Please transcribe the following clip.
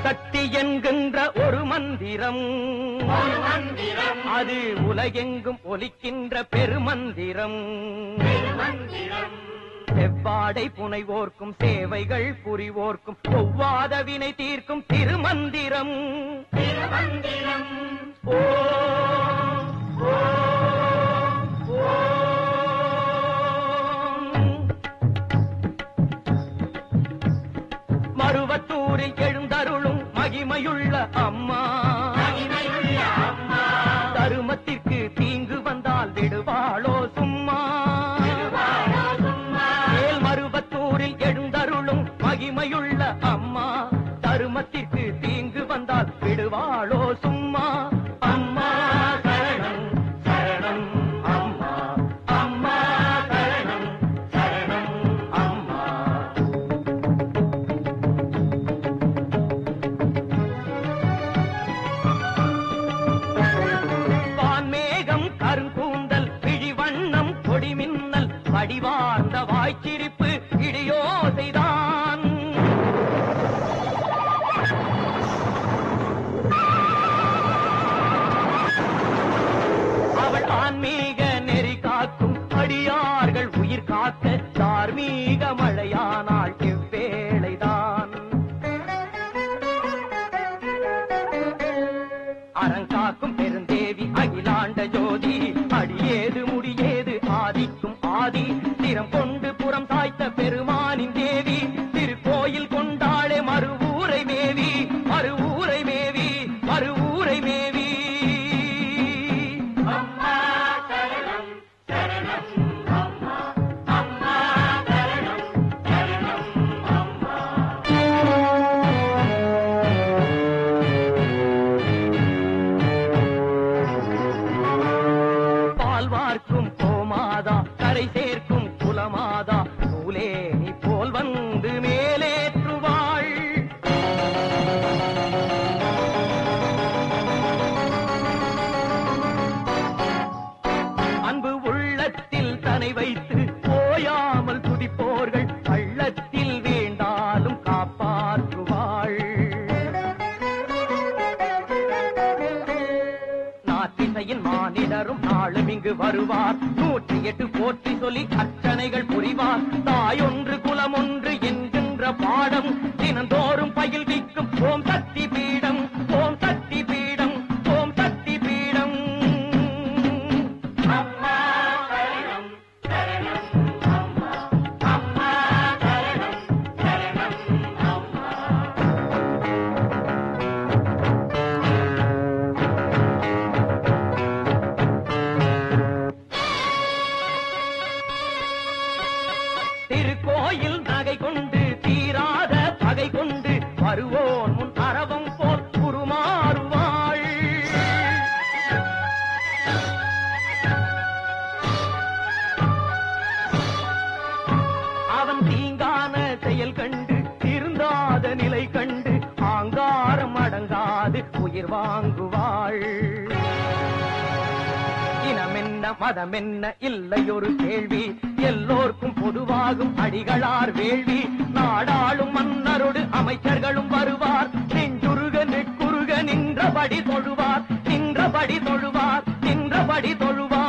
சக்தி என்கின்ற ஒரு மந்திரம், அது உலகெங்கும் ஒலிக்கின்ற பெருமந்திரம். செவ்வாடை புனைவோர்க்கும் சேவைகள் புரிவோர்க்கும் ஒவ்வாத வினை தீர்க்கும் திருமந்திரம். ஓ மருவத்தூரில் எழுந்தருளும் மகிமையுள்ள அம்மா, தருமத்திற்கு தீங்கு வந்தால் விடுவாளோ சும்மா. மேல்மருவத்தூரில் எழுந்தருளும் மகிமையுள்ள அம்மா, தருமத்திற்கு தீங்கு வந்தால் விடுவாளோ சும்மா. அம்மா சரணம் சரணம் அம்மா, அம்மா சரணம் சரணம் அம்மா. வான்மேகம் கருங்கூந்தல் விழிவண்ணம் கொடிமின்னல் வடிவார்ந்த வாய்ச்சிரிப்பு இடியோசைதான். அவள் ஆன்மீக நெறி காக்கும் அடியார்கள் உயிர் காக்க தார்மீக மழையானாள் இவ்வேளைதான். அறங்காக்கும் பெருந்தேவி அகிலாண்ட ஜோதி, அடியேது முடியேது ஆதிக்கும் ஆதி, திறம் கொண்டு புறம் சாய்த்த பெருமானின் தேவி, திருக்கோயில் கொண்டாளே மறுவூரை மேவி, மறுவூரை மேவி, மறுவூரை மேவி. அம்மா சரணம் சரணம் அம்மா, அம்மா சரணம் சரணம் அம்மா. பால்வார்க்கும் கோமாதா, கரை சேர்க்கும் குலமாதா, நூலே நீ போல் வந்து மேலேற்றுவாள். அன்பு உள்ளத்தில் தனை வைத்து ஓயாமல் துதிப்போர்கள் பள்ளத்தில் வேண்டாலும் காப்பாற்றுவாள். நாட்டிசையின் மானிடரும் நாளும் இங்கு வருவார், 108 போற்றி சொல்லி அர்ச்சனைகள் புரிவார். தாயொன்று குலமொன்று என்கின்ற பாடம் தினந்தோறும் பயில்விக்கும் ஓம் சக்தி பீடம், ஓம் சக்தி பீடம், ஓம் சக்தி பீடம். அம்மா சரணம் சரணம் அம்மா, அம்மா சரணம் சரணம் அம்மா. திருக்கோயில் நகை கொண்டு தீராத பகை கொண்டு வருவோன் முன் அரவம் போல் உருமாறுவாள். அவன் தீங்கான செயல் கண்டு திருந்தாத நிலை கண்டு ஆங்காரம் அடங்காது உயிர் வாங்குவாள். இனமென்ன மதமென்ன இல்லையொரு கேள்வி, எல்லோர்க்கும் பொதுவாகும் அடிகளார் வேள்வி. நாடாளும் மன்னரோடு அமைச்சர்களும் வருவார், நெஞ்சுருக நெக்குருக நின்றபடி தொழுவார், நின்றபடி தொழுவார், நின்றபடி தொழுவார்.